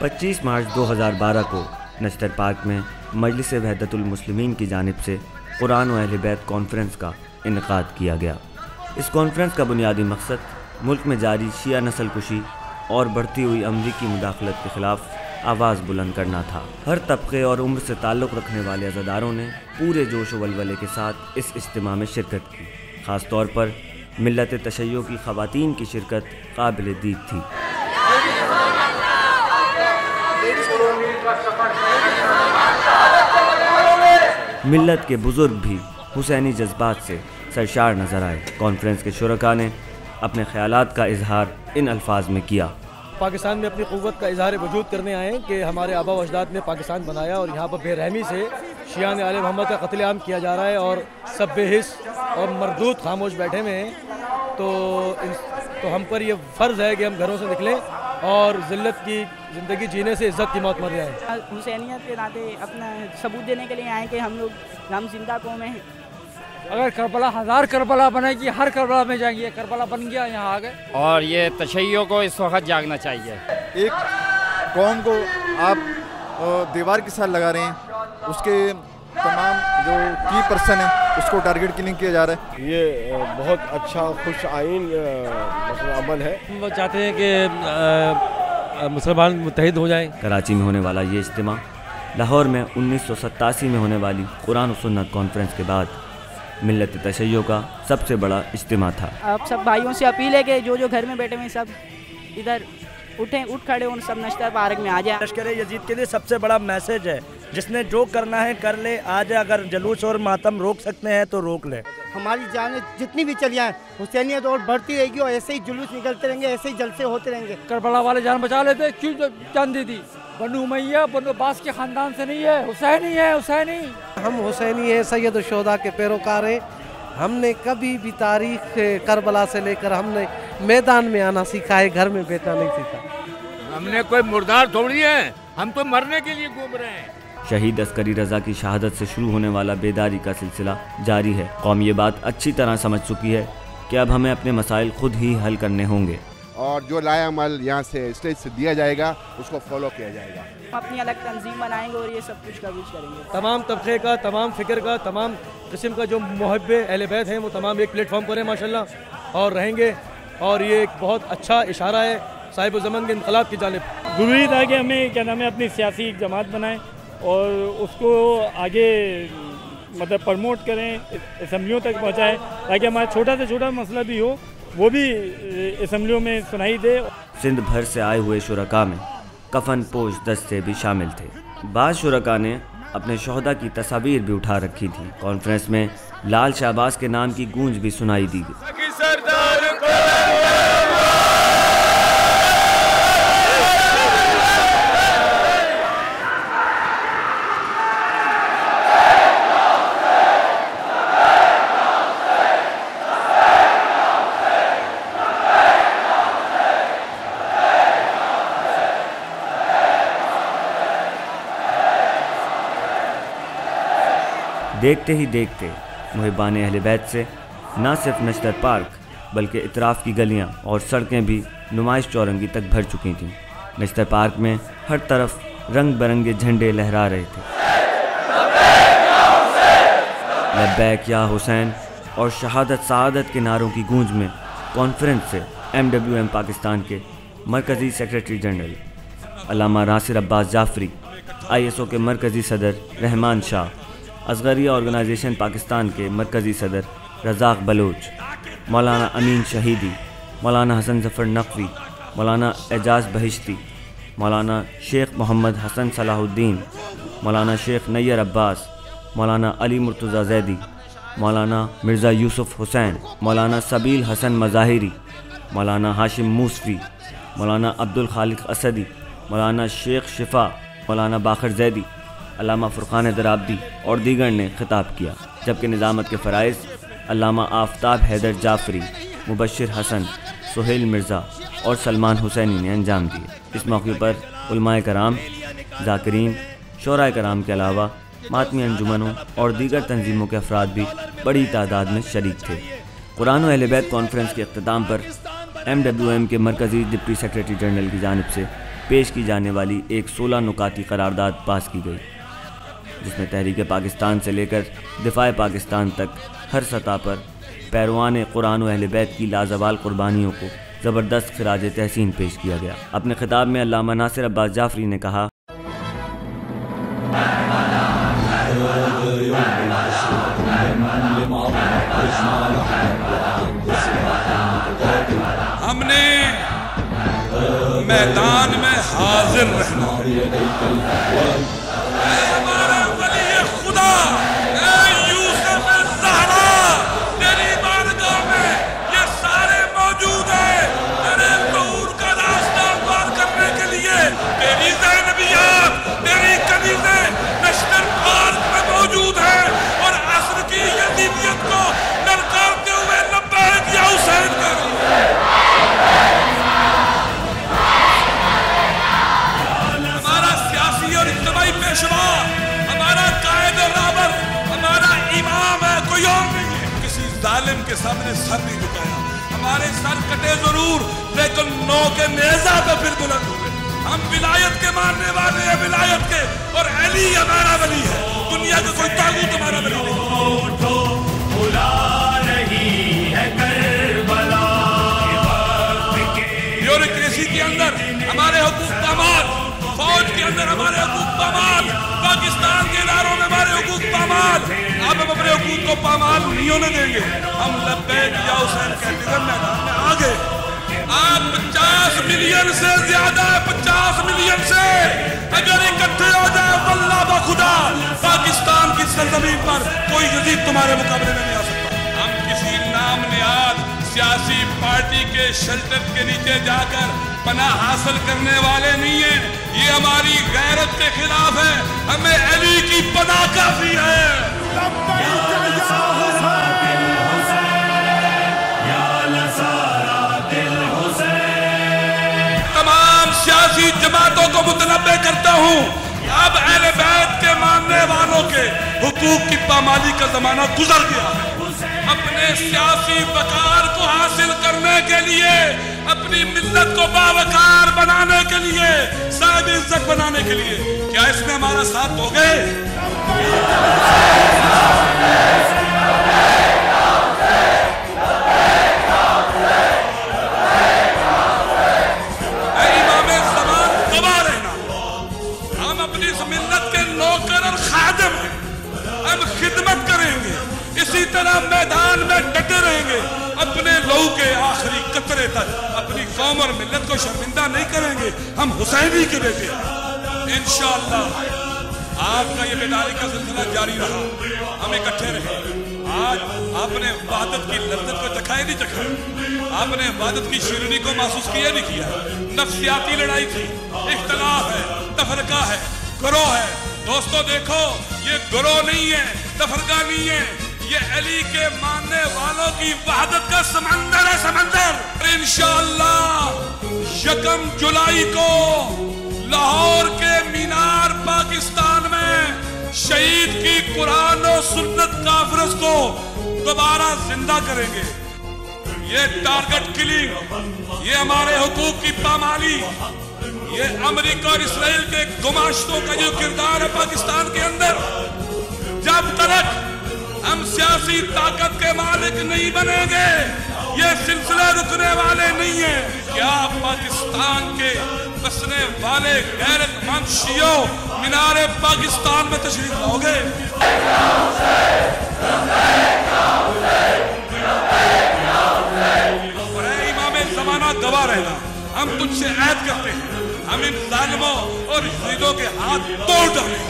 25 मार्च 2012 को नश्तर पार्क में मजलिस वहदतुल मुस्लिमीन की जानिब से कुरान व अहले बैत कॉन्फ्रेंस का इनेकाद किया गया। इस कॉन्फ्रेंस का बुनियादी मकसद मुल्क में जारी शिया नस्ल कुशी और बढ़ती हुई अमरीकी मुदाखलत के ख़िलाफ़ आवाज़ बुलंद करना था। हर तबके और उम्र से ताल्लुक़ रखने वाले अज़ादारों ने पूरे जोश व वलवले के साथ इस इज्तिमा में शिरकत की। ख़ास तौर पर मिल्लत तशय्यो की ख़वातीन की शिरकत काबिल दीद थी। मिल्लत के बुज़ुर्ग भी हुसैनी जज्बात से सरशार नज़र आए। कॉन्फ्रेंस के शुरका ने अपने ख़यालात का इजहार इन अल्फाज में किया। पाकिस्तान में अपनी क़ुव्वत का इजहार वजूद करने आए हैं कि हमारे आबा व अजदाद ने पाकिस्तान बनाया और यहाँ पर बेरहमी से शियान आले मोहम्मद का कत्लेआम किया जा रहा है और सब बेहिस और मरदूद खामोश बैठे हुए हैं। तो हम पर यह फ़र्ज़ है कि हम घरों से निकलें और ज़िल्लत की ज़िंदगी जीने से इज़्ज़त की मौत मर जाए। हुसैनियत के नाते अपना सबूत देने के लिए आए कि हम जिंदा कौम हैं। अगर करबला 1000 करबला बनेगी, हर करबला में जाएंगे। करबला बन गया, यहाँ आ गए। और ये तशय्यो को इस वक्त जागना चाहिए। एक कौम को आप दीवार के साथ लगा रहे हैं, उसके तमाम जो की पर्सन है उसको टारगेट किलिंग किया जा रहा है। ये बहुत अच्छा खुश आइन अमल है। वो चाहते हैं कि मुसलमान मुत्तहिद हो जाएं। कराची में होने वाला ये इज्तिमा लाहौर में 1987 में होने वाली कुरान व सुन्नत कॉन्फ्रेंस के बाद मिल्लत तशय्यो का सबसे बड़ा इज्तिमा था। आप सब भाइयों से अपील है कि जो घर में बैठे हुए सब इधर उठ खड़े और सब नश्तर पार्क में आ जाए। लश्कर यजीद के लिए सबसे बड़ा मैसेज है, जिसने जो करना है कर ले, आ जाए। अगर जलूस और मातम रोक सकते हैं तो रोक ले। हमारी जानें जितनी भी चली आए, हुसैनियत और बढ़ती रहेगी और ऐसे ही जुलूस निकलते रहेंगे, ऐसे ही जलसे होते रहेंगे। करबला वाले जान बचा लेते, क्यों जान दी थी? बनु उमैया बनु अब्बास के ख़ानदान से नहीं है, हुसैनी है, हुसैनी। हम हुसैनी हैं, सैयद शुहदा के पैरोकार हैं। हमने कभी भी तारीख़ करबला से लेकर हमने मैदान में आना सीखा है, घर में बैठना नहीं सीखा। हमने कोई मुर्दार थोड़ी है, हम तो मरने के लिए घूम रहे हैं। शहीद अस्करी रज़ा की शहादत से शुरू होने वाला बेदारी का सिलसिला जारी है। कौम ये बात अच्छी तरह समझ चुकी है कि अब हमें अपने मसाइल खुद ही हल करने होंगे और जो लाया अमल यहाँ से स्टेज से दिया जाएगा उसको फॉलो किया जाएगा। हम अपनी अलग तंजीम बनाएंगे और ये सब कुछ कवरेज करेंगे। तमाम तबके का, तमाम फ़िक्र का, तमाम किस्म का जो मुहब्बे अहले बैत हैं वो तमाम एक प्लेटफॉर्म पर हैं माशाल्लाह और रहेंगे। और ये एक बहुत अच्छा इशारा है साहिब ज़मान के इनकलाब की जानिब। ज़रूरी था कि हमें क्या नाम है अपनी सियासी जमात बनाएं और उसको आगे मतलब प्रमोट करें, असम्बलियों तक पहुँचाएँ, ताकि हमारा छोटा से छोटा मसला भी हो वो भी असम्बलियों में सुनाई दे। सिंध भर से आए हुए शुरका में कफन पोश दस्ते भी शामिल थे। बाज़ शुरका ने अपने शोहदा की तस्वीर भी उठा रखी थी। कॉन्फ्रेंस में लाल शाहबाज के नाम की गूंज भी सुनाई दी। देखते ही देखते मुहिबान अहले बैत से न सिर्फ नश्तर पार्क बल्कि इतराफ़ की गलियां और सड़कें भी नुमाइश चौरंगी तक भर चुकी थीं। नश्तर पार्क में हर तरफ रंग बिरंगे झंडे लहरा रहे थे। लब्बैक या हुसैन और शहादत सआदत के नारों की गूंज में कॉन्फ्रेंस से MWM पाकिस्तान के मरकज़ी सेक्रेटरी जनरल अल्लामा नासिर अब्बास जाफरी, ISO के मरकज़ी सदर रहमान शाह, असगरिया ऑर्गेनाइजेशन पाकिस्तान के मरकज़ी सदर रज़ाक बलोच, मौलाना अमीन शहीदी, मौलाना हसन ज़फ़र नक़वी, मौलाना एजाज़ बहिश्ती, मौलाना शेख मोहम्मद हसन सलाहुद्दीन, मौलाना शेख नैयर अब्बास, मौलाना अली मुर्तज़ा ज़ैदी, मौलाना मिर्ज़ा यूसुफ़ हुसैन, मौलाना सबील हसन मज़ाहिरी, मौलाना हाशिम मूसफ़ी, मौलाना अब्दुल खालिक असदी, मौलाना शेख शिफ़ा, मौलाना बाखर ज़ैदी, अल्लामा फ़ुरक़ान दराब्दी और दीगर ने खिताब किया। जबकि निज़ामत के फ़राइज़ अल्लामा आफ्ताब हैदर जाफ़री, मुबश्शिर हसन, सुहेल मिर्ज़ा और सलमान हुसैनी ने अंजाम दिए। इस मौके पर उलमाए कराम, ज़ाकिरीन, शोराए कराम के अलावा मातमी अंजुमनों और दीगर तंजीमों के अफराद भी बड़ी तादाद में शरीक थे। कुरान व अहले बैत कॉन्फ्रेंस के इख्तिताम पर MWM के मरकज़ी डिप्टी सेक्रेटरी जनरल की जानिब से پیش کی جانے والی ایک 16 نکاتی قرارداد پاس کی گئی، جس میں تحریک پاکستان سے لے کر دفاع پاکستان تک ہر سطح پر پیروان قرآن و اہل بیت کی لازوال قربانیوں کو زبردست خراج تحسین پیش کیا گیا۔ اپنے خطاب میں علامہ ناصر عباس جعفری نے کہا، ہم نے میدان میں حاضر رہنا، اے ہمارا ولی خدا، اے یوسف الزہرا، تیری بارگاہ میں یہ سارے موجود ہیں، تیرے ظہور کا راستہ پار کرنے کے لیے تیری زینبیات، تیری کنیزیں نشتر پارک میں موجود ہیں اور عصر کی یزیدیت کو للکارتے ہوئے لبیک یا حسین کر رہی ہیں۔ پیشوا ہمارا قائد و رہبر، ہمارا امام ہے، کوئی اور نہیں ہے۔ کسی ظالم کے سامنے سر نہیں جھکایا، ہمارے سر کٹے ضرور لیکن نو کے نیزہ پہ پھر بلند ہوئے۔ ہم ولایت کے ماننے والے ہیں، ولایت کے، اور علی ہمارا ولی ہے، دنیا کا کوئی طاغوت ہمارا ولی نہیں۔ بلا رہی ہے کربلا، بیوروکریسی کے اندر ہمارے حقوق پامال، فوج کے اندر ہمارے حقوق پامال، پاکستان کے اداروں میں ہمارے حقوق پامال۔ اب ہم اپنے حقوق کو پامال نہیں ہونے دیں گے۔ ہم لبیک یا حسین کہتے ہیں، میدان میں آگے آپ 50 ملین سے زیادہ، 50 ملین سے اگر اکٹھے ہو جائے واللہ بخدا پاکستان کی سرزمین پر کوئی یزید تمہارے مقابلے میں نہیں آ سکتا۔ ہم کسی نام نہاد سیاسی پارٹی کے شیلٹر کے نیچے جا کر پناہ حاصل کرنے والے نہیں ہیں، یہ ہماری غیرت کے خلاف ہے، ہمیں علی کی پناہ کافی ہے۔ تمام سیاسی جماعتوں کو متنبہ کرتا ہوں، اب اہل بیت کے ماننے والوں کے حقوق کی پامالی کا زمانہ گزر گیا ہے۔ اپنے سیاسی وقار کو حاصل کرنے کے لیے، اپنی ملت کو باوقار بنانے کے لیے، صاحب عزت بنانے کے لیے کیا اس میں ہمارا ساتھ دو گے؟ اے امام زمان گواہ رہنا، ہم اپنی اس ملت کے نوکر اور خادم ہیں، ہم خدمت کریں گے، اسی طرح میدان میں ڈٹے رہیں گے، اپنے لہو کے آخری قطرے تک اپنی قوم اور ملت کو شرمندہ نہیں کریں گے۔ ہم حسینی کے بیٹے ہیں، انشاءاللہ آپ کا یہ بیداری کا سلسلہ جاری رہا، ہم اکٹھے رہے۔ آج آپ نے وحدت کی لذت کو چکھا ہی نہیں چکھا، آپ نے وحدت کی شیرینی کو محسوس کیا نہیں کیا۔ نفسیاتی لڑائی تھی، اختلاف ہے، تفرقہ ہے، گروہ ہے۔ دوستو دیکھو، یہ گروہ نہیں ہے، تفرقہ نہیں ہے، یہ علی کے ماننے والوں کی وحدت کا سمندر ہے، سمندر۔ انشاءاللہ 1 جولائی کو لاہور کے مینار پاکستان میں شہید کی قرآن و سنت کانفرنس کو دوبارہ زندہ کریں گے۔ یہ ٹارگٹ کلنگ، یہ ہمارے حقوق کی پامالی، یہ امریکہ اور اسرائیل کے گماشتوں کا جو کردار ہے پاکستان کے اندر، جب تک ہم سیاسی طاقت کے مالک نہیں بنیں گے یہ سلسلے رکنے والے نہیں ہیں۔ کیا پاکستان کے بسنے والے غیرت مند شیعوں مینار پاکستان میں تشریف لاؤ گے؟ اور اے امام زمانہ گواہ رہنا، ہم تجھ سے عہد کرتے ہیں، ہم ان ظالموں اور یزیدوں کے ہاتھ توڑ ڈالیں۔